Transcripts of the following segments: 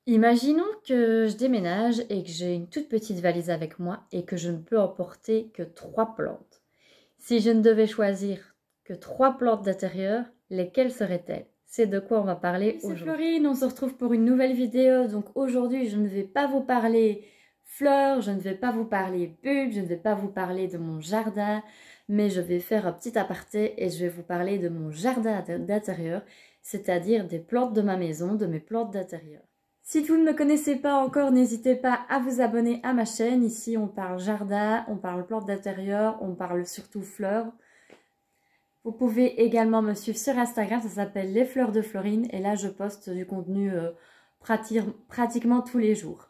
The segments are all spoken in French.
Imaginons que je déménage et que j'ai une toute petite valise avec moi et que je ne peux emporter que 3 plantes. Si je ne devais choisir que 3 plantes d'intérieur, lesquelles seraient-elles? C'est de quoi on va parler aujourd'hui. C'est Florine, on se retrouve pour une nouvelle vidéo. Donc aujourd'hui, je ne vais pas vous parler fleurs, je ne vais pas vous parler bulbes, je ne vais pas vous parler de mon jardin, mais je vais faire un petit aparté et je vais vous parler de mon jardin d'intérieur, c'est-à-dire des plantes de ma maison, de mes plantes d'intérieur. Si vous ne me connaissez pas encore, n'hésitez pas à vous abonner à ma chaîne. Ici, on parle jardin, on parle plantes d'intérieur, on parle surtout fleurs. Vous pouvez également me suivre sur Instagram, ça s'appelle Les Fleurs de Florine. Et là, je poste du contenu pratiquement tous les jours.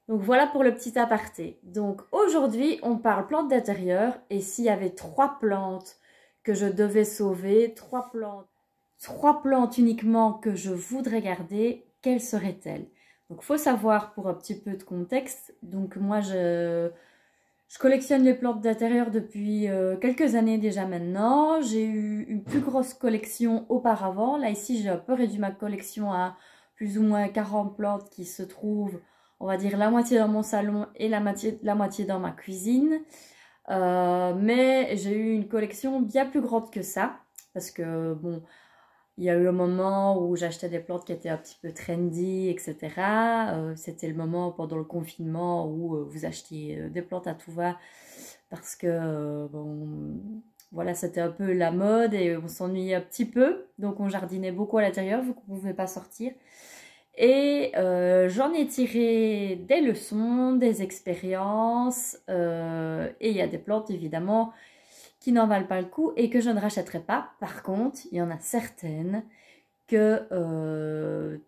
Donc voilà pour le petit aparté. Donc aujourd'hui, on parle plantes d'intérieur. Et s'il y avait 3 plantes que je devais sauver, 3 plantes uniquement que je voudrais garder, quelles seraient-elles? Donc, il faut savoir pour un petit peu de contexte. Donc, moi, je collectionne les plantes d'intérieur depuis quelques années déjà maintenant. J'ai eu une plus grosse collection auparavant. Là, ici, j'ai un peu réduit ma collection à plus ou moins 40 plantes qui se trouvent, on va dire, la moitié dans mon salon et la moitié dans ma cuisine. Mais j'ai eu une collection bien plus grande que ça. Parce que, bon, il y a eu un moment où j'achetais des plantes qui étaient un petit peu trendy, etc. C'était le moment pendant le confinement où vous achetiez des plantes à tout va parce que, bon, voilà, c'était un peu la mode et on s'ennuyait un petit peu. Donc, on jardinait beaucoup à l'intérieur vu qu'on ne pouvait pas sortir. Et j'en ai tiré des leçons, des expériences. Et il y a des plantes, évidemment, qui n'en valent pas le coup et que je ne rachèterai pas. Par contre, il y en a certaines que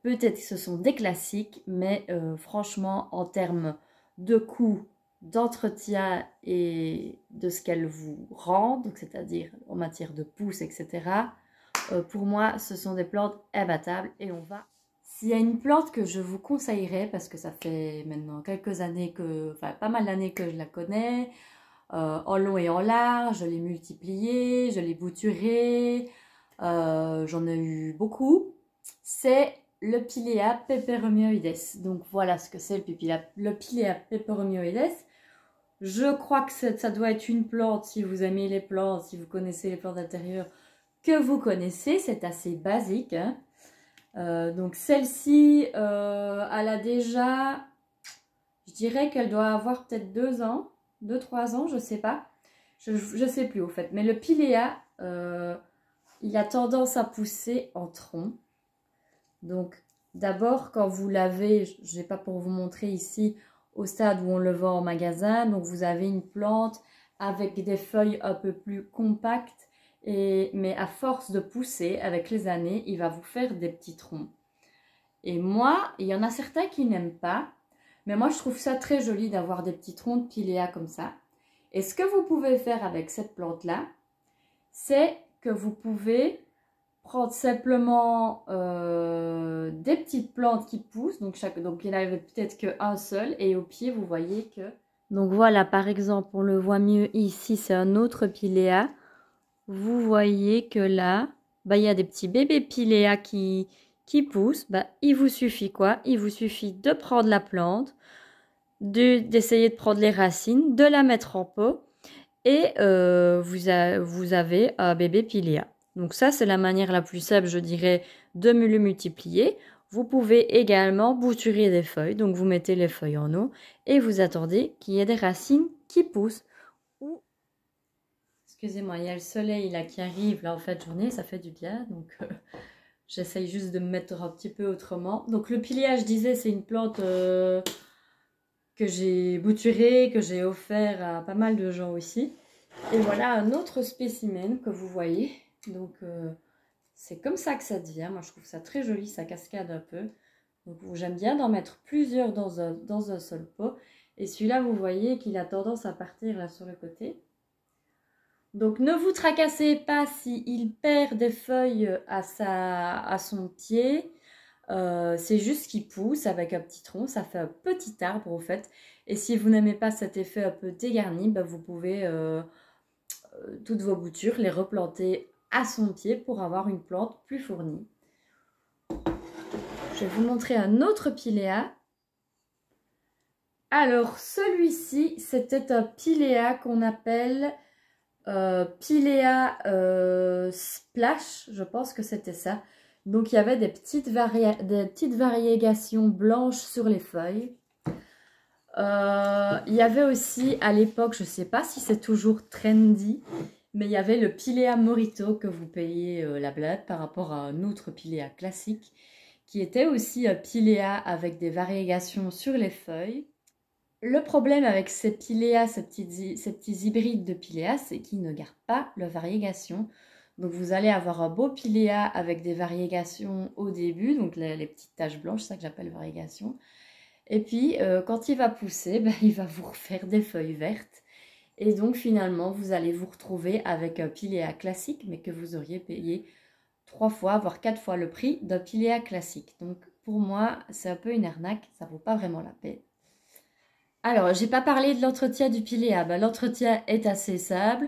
peut-être ce sont des classiques, mais franchement, en termes de coût, d'entretien et de ce qu'elles vous rendent, c'est-à-dire en matière de pousses, etc., pour moi, ce sont des plantes imbattables et on va... S'il y a une plante que je vous conseillerais, parce que ça fait maintenant quelques années enfin pas mal d'années que je la connais, en long et en large, je l'ai multiplié, je l'ai bouturé, j'en ai eu beaucoup. C'est le Pilea peperomioides. Donc voilà ce que c'est le Pilea peperomioides. Je crois que ça doit être une plante, si vous aimez les plantes, si vous connaissez les plantes d'intérieur, que vous connaissez. C'est assez basique, hein. Donc celle-ci, elle a déjà, je dirais qu'elle doit avoir peut-être 2 ans. 2-3 ans, je sais pas. Je sais plus au fait. Mais le Pilea, il a tendance à pousser en tronc. Donc d'abord, quand vous l'avez, je n'ai pas pour vous montrer ici, au stade où on le vend en magasin. Donc vous avez une plante avec des feuilles un peu plus compactes. Mais à force de pousser, avec les années, il va vous faire des petits troncs. Et moi, il y en a certains qui n'aiment pas. Mais moi, je trouve ça très joli d'avoir des petits troncs de Pilea comme ça. Et ce que vous pouvez faire avec cette plante-là, c'est que vous pouvez prendre simplement des petites plantes qui poussent. Donc il n'y en avait peut-être qu'un seul. Et au pied, vous voyez que... Donc voilà, par exemple, on le voit mieux ici, c'est un autre Pilea. Vous voyez que là, bah, il y a des petits bébés Pilea qui poussent. Bah, il vous suffit quoi? Il vous suffit de prendre la plante, d'essayer de prendre les racines, de la mettre en pot et vous avez un bébé Pilea. Donc ça, c'est la manière la plus simple, je dirais, de le multiplier. Vous pouvez également bouturer des feuilles. Donc vous mettez les feuilles en eau et vous attendez qu'il y ait des racines qui poussent. Excusez-moi, il y a le soleil là qui arrive là en fin de journée, ça fait du bien. Donc j'essaye juste de me mettre un petit peu autrement. Donc le Pilea, je disais, c'est une plante... que j'ai bouturé, que j'ai offert à pas mal de gens aussi. Et voilà un autre spécimen que vous voyez. Donc c'est comme ça que ça devient. Moi je trouve ça très joli, ça cascade un peu. Donc j'aime bien d'en mettre plusieurs dans un seul pot. Et celui-là, vous voyez qu'il a tendance à partir là sur le côté. Donc ne vous tracassez pas s'il perd des feuilles à son pied. C'est juste qu'il pousse avec un petit tronc, ça fait un petit arbre au fait. Et si vous n'aimez pas cet effet un peu dégarni, bah, vous pouvez toutes vos boutures les replanter à son pied pour avoir une plante plus fournie. Je je vais vous montrer un autre Pilea. Alors, celui-ci, c'était un Pilea qu'on appelle Pilea Splash, je pense que c'était ça. Donc, il y avait des petites variégations blanches sur les feuilles. Il y avait aussi, à l'époque, je ne sais pas si c'est toujours trendy, mais il y avait le Pilea Morito que vous payez la blade par rapport à un autre Pilea classique, qui était aussi un Pilea avec des variégations sur les feuilles. Le problème avec ces Pilea, ces petits hybrides de Pilea, c'est qu'ils ne gardent pas leur variégation. Donc vous allez avoir un beau Pilea avec des variégations au début, donc les petites taches blanches, c'est ça que j'appelle variégation. Et puis quand il va pousser, il va vous refaire des feuilles vertes. Et donc finalement, vous allez vous retrouver avec un Pilea classique, mais que vous auriez payé 3 fois, voire 4 fois le prix d'un Pilea classique. Donc pour moi, c'est un peu une arnaque, ça ne vaut pas vraiment la peine. Alors, j'ai pas parlé de l'entretien du Pilea. L'entretien est assez simple.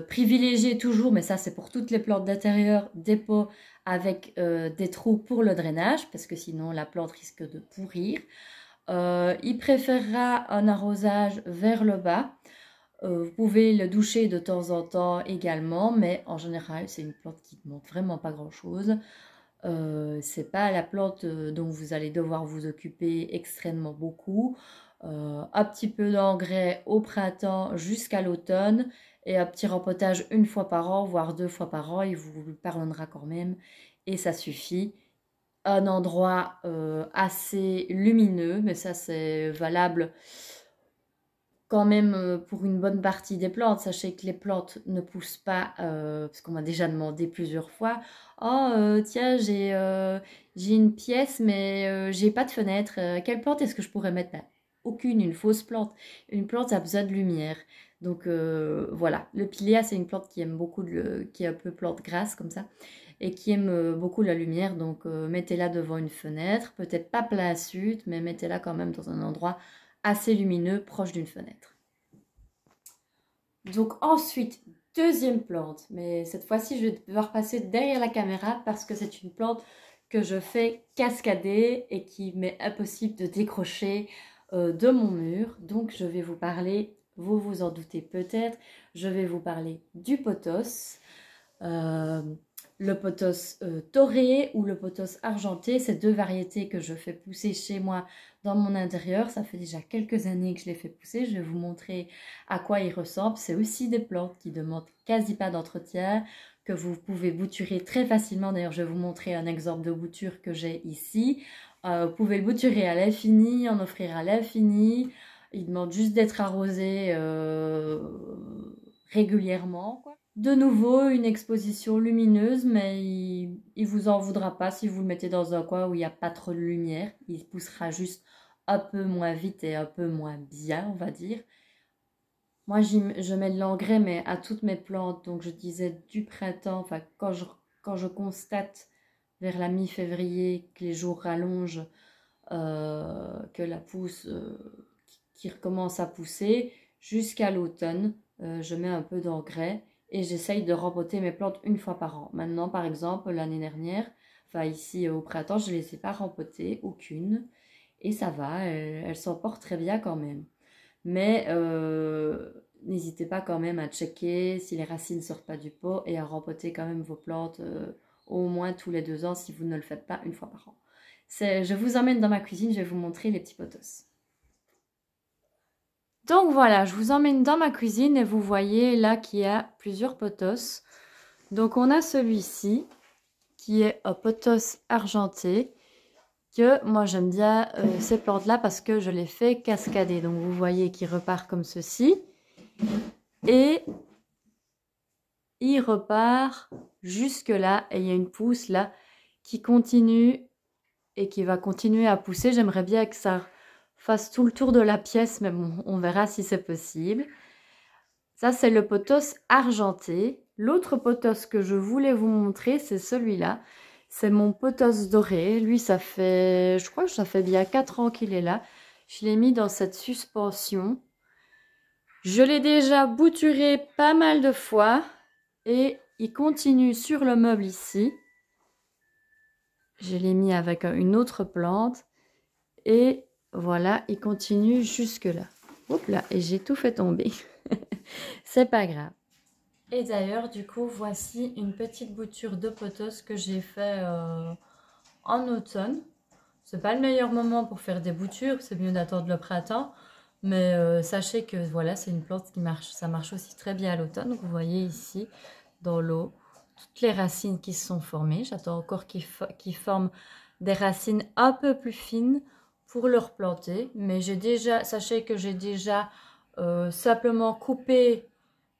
Privilégié toujours, mais ça c'est pour toutes les plantes d'intérieur, des pots avec des trous pour le drainage, parce que sinon la plante risque de pourrir. Il préférera un arrosage vers le bas. Vous pouvez le doucher de temps en temps également, mais en général c'est une plante qui ne demande vraiment pas grand chose. C'est pas la plante dont vous allez devoir vous occuper extrêmement beaucoup. Un petit peu d'engrais au printemps jusqu'à l'automne et un petit rempotage une fois par an, voire 2 fois par an, il vous pardonnera quand même et ça suffit. Un endroit assez lumineux, mais ça c'est valable quand même pour une bonne partie des plantes. Sachez que les plantes ne poussent pas, parce qu'on m'a déjà demandé plusieurs fois, oh tiens j'ai une pièce mais j'ai pas de fenêtre, quelle plante est-ce que je pourrais mettre? Aucune, une fausse plante. Une plante a besoin de lumière. Donc voilà, le Pilea c'est une plante qui aime beaucoup, qui est un peu plante grasse comme ça, et qui aime beaucoup la lumière. Donc mettez-la devant une fenêtre, peut-être pas plein sud, mais mettez-la quand même dans un endroit assez lumineux, proche d'une fenêtre. Donc ensuite, deuxième plante, mais cette fois-ci je vais devoir passer derrière la caméra parce que c'est une plante que je fais cascader et qui m'est impossible de décrocher de mon mur. Donc je vais vous parler, vous vous en doutez peut-être, je vais vous parler du pothos. Le pothos doré ou le pothos argenté, c'est deux variétés que je fais pousser chez moi dans mon intérieur. Ça fait déjà quelques années que je les fais pousser. Je vais vous montrer à quoi ils ressemblent. C'est aussi des plantes qui demandent quasi pas d'entretien, que vous pouvez bouturer très facilement. D'ailleurs, je vais vous montrer un exemple de bouture que j'ai ici. Vous pouvez le bouturer à l'infini, en offrir à l'infini. Il demande juste d'être arrosé régulièrement, quoi. De nouveau, une exposition lumineuse, mais il vous en voudra pas si vous le mettez dans un coin où il n'y a pas trop de lumière. Il poussera juste un peu moins vite et un peu moins bien, on va dire. Moi, je mets de l'engrais, mais à toutes mes plantes. Donc, je disais du printemps, enfin, quand je constate vers la mi-février que les jours rallongent, que la pousse qui recommence à pousser, jusqu'à l'automne, je mets un peu d'engrais. Et j'essaye de rempoter mes plantes une fois par an. Maintenant, par exemple, l'année dernière, enfin ici au printemps, je ne les ai pas rempotées, aucune. Et ça va, elles s'en portent très bien quand même. Mais n'hésitez pas quand même à checker si les racines ne sortent pas du pot et à rempoter quand même vos plantes au moins tous les 2 ans si vous ne le faites pas une fois par an. Je vous emmène dans ma cuisine, je vais vous montrer les petits pothos. Donc voilà, je vous emmène dans ma cuisine et vous voyez là qu'il y a plusieurs pothos. Donc on a celui-ci qui est un pothos argenté, que moi j'aime bien ces plantes-là parce que je les fais cascader. Donc vous voyez qu'il repart comme ceci et il repart jusque là et il y a une pousse là qui continue et qui va continuer à pousser. J'aimerais bien que ça fasse tout le tour de la pièce, mais bon, on verra si c'est possible. Ça, c'est le pothos argenté. L'autre pothos que je voulais vous montrer, c'est celui-là. C'est mon pothos doré. Lui, ça fait, je crois que ça fait bien 4 ans qu'il est là. Je l'ai mis dans cette suspension. Je l'ai déjà bouturé pas mal de fois. Et il continue sur le meuble ici. Je l'ai mis avec une autre plante. Et voilà, il continue jusque là. Hop là, et j'ai tout fait tomber. C'est pas grave. Et d'ailleurs, du coup, voici une petite bouture de pothos que j'ai fait en automne. C'est pas le meilleur moment pour faire des boutures, c'est mieux d'attendre le printemps. Mais sachez que voilà, c'est une plante qui marche, ça marche aussi très bien à l'automne. Donc vous voyez ici, dans l'eau, toutes les racines qui se sont formées. J'attends encore qu'ils forment des racines un peu plus fines pour le replanter. Mais sachez que j'ai déjà simplement coupé.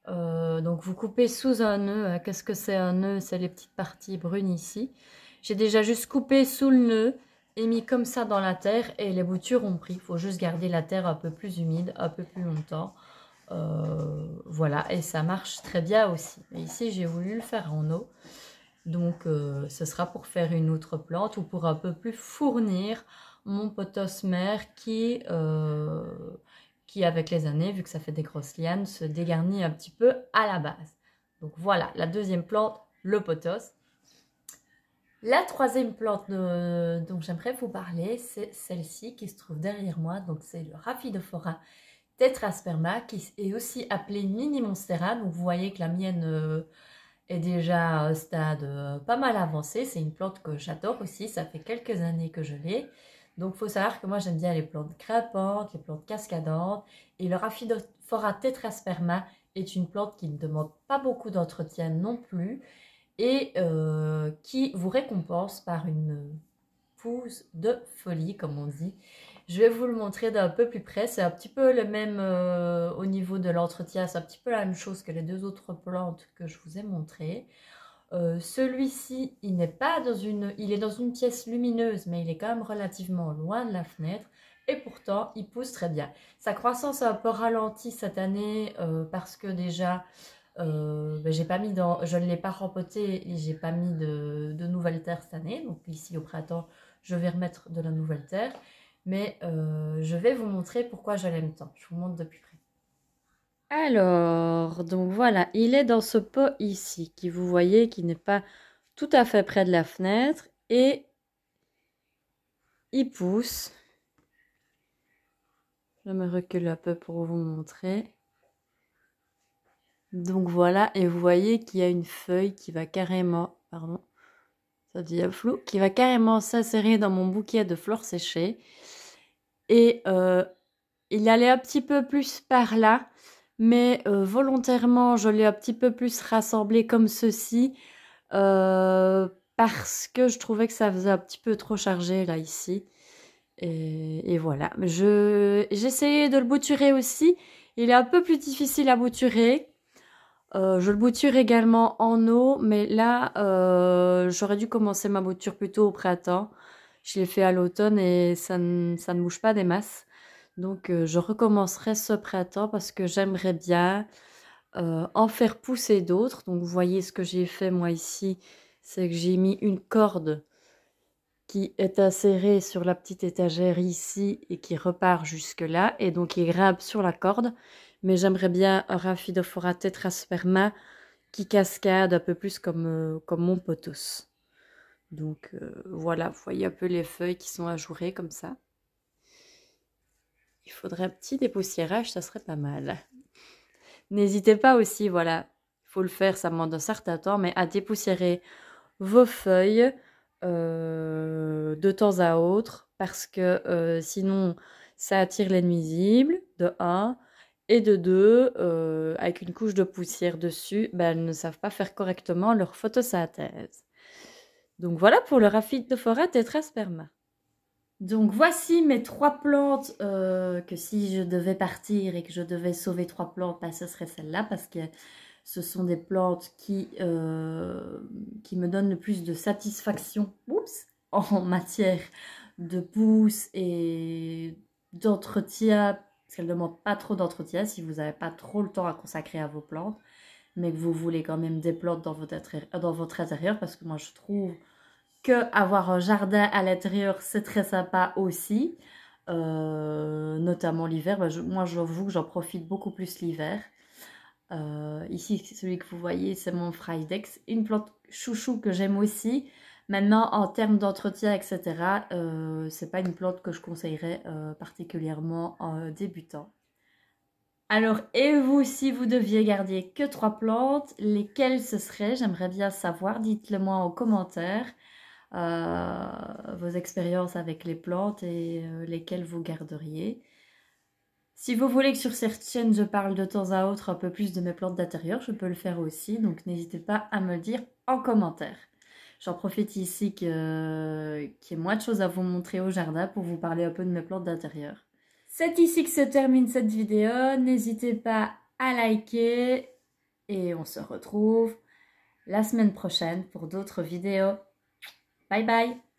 Donc vous coupez sous un nœud. Qu'est-ce que c'est un nœud? C'est les petites parties brunes ici. J'ai déjà juste coupé sous le nœud et mis comme ça dans la terre et les boutures ont pris. Il faut juste garder la terre un peu plus humide, un peu plus longtemps. Voilà, et ça marche très bien aussi. Et ici, j'ai voulu le faire en eau. Donc, ce sera pour faire une autre plante ou pour un peu plus fournir mon pothos mère qui, avec les années, vu que ça fait des grosses lianes, se dégarnit un petit peu à la base. Donc voilà, la deuxième plante, le pothos. La troisième plante dont j'aimerais vous parler, c'est celle-ci qui se trouve derrière moi. Donc c'est le Rhaphidophora tetrasperma qui est aussi appelé mini monstera. Donc vous voyez que la mienne est déjà à un stade pas mal avancé. C'est une plante que j'adore aussi. Ça fait quelques années que je l'ai. Donc il faut savoir que moi j'aime bien les plantes grimpantes, les plantes cascadantes. Et le Rhaphidophora tetrasperma est une plante qui ne demande pas beaucoup d'entretien non plus et qui vous récompense par une pousse de folie, comme on dit. Je vais vous le montrer d'un peu plus près. C'est un petit peu le même au niveau de l'entretien. C'est un petit peu la même chose que les deux autres plantes que je vous ai montrées. Celui-ci, il est dans une pièce lumineuse, mais il est quand même relativement loin de la fenêtre. Et pourtant, il pousse très bien. Sa croissance a un peu ralenti cette année parce que déjà, je ne l'ai pas rempoté et j'ai pas mis de nouvelle terre cette année. Donc ici au printemps, je vais remettre de la nouvelle terre. Mais je vais vous montrer pourquoi je l'aime tant. Je vous montre de plus près. Alors, donc voilà, il est dans ce pot ici, qui vous voyez, qui n'est pas tout à fait près de la fenêtre. Et il pousse. Je me recule un peu pour vous montrer. Donc voilà, et vous voyez qu'il y a une feuille qui va carrément, pardon, ça devient flou, qui va carrément s'insérer dans mon bouquet de fleurs séchées. Et il allait un petit peu plus par là, mais volontairement, je l'ai un petit peu plus rassemblé comme ceci, parce que je trouvais que ça faisait un petit peu trop chargé là, ici. Et voilà, j'essayais de le bouturer aussi. Il est un peu plus difficile à bouturer. Je le bouture également en eau, mais là, j'aurais dû commencer ma bouture plutôt au printemps. Je l'ai fait à l'automne et ça ne bouge pas des masses. Donc, je recommencerai ce printemps parce que j'aimerais bien en faire pousser d'autres. Donc, vous voyez ce que j'ai fait moi ici, c'est que j'ai mis une corde qui est insérée sur la petite étagère ici et qui repart jusque là. Et donc, il grimpe sur la corde. Mais j'aimerais bien un Rhaphidophora tetrasperma qui cascade un peu plus comme mon pothos. Donc voilà, vous voyez un peu les feuilles qui sont ajourées comme ça. Il faudrait un petit dépoussiérage, ça serait pas mal. N'hésitez pas aussi, voilà, il faut le faire, ça demande un certain temps, mais à dépoussiérer vos feuilles de temps à autre, parce que sinon, ça attire les nuisibles, de 1, et de 2, avec une couche de poussière dessus, ben, elles ne savent pas faire correctement leur photosynthèse. Donc voilà pour le Rhaphidophora tetrasperma. Donc voici mes 3 plantes que si je devais partir et que je devais sauver 3 plantes, ben, ce serait celle-là parce que ce sont des plantes qui me donnent le plus de satisfaction en matière de pousse et d'entretien, parce qu'elles ne demandent pas trop d'entretien si vous n'avez pas trop le temps à consacrer à vos plantes, mais que vous voulez quand même des plantes dans votre intérieur, parce que moi je trouve que avoir un jardin à l'intérieur, c'est très sympa aussi, notamment l'hiver. Moi, j'avoue que j'en profite beaucoup plus l'hiver. Ici, celui que vous voyez, c'est mon Fraidex, une plante chouchou que j'aime aussi, Maintenant, en termes d'entretien, etc., c'est pas une plante que je conseillerais particulièrement en débutant. Alors, et vous, si vous deviez garder que 3 plantes, lesquelles ce seraient? J'aimerais bien savoir. Dites-le moi en commentaire vos expériences avec les plantes et lesquelles vous garderiez. Si vous voulez que sur cette chaîne, je parle de temps à autre un peu plus de mes plantes d'intérieur, je peux le faire aussi. Donc, n'hésitez pas à me le dire en commentaire. J'en profite ici qu'il y ait moins de choses à vous montrer au jardin pour vous parler un peu de mes plantes d'intérieur. C'est ici que se termine cette vidéo. N'hésitez pas à liker et on se retrouve la semaine prochaine pour d'autres vidéos. Bye bye!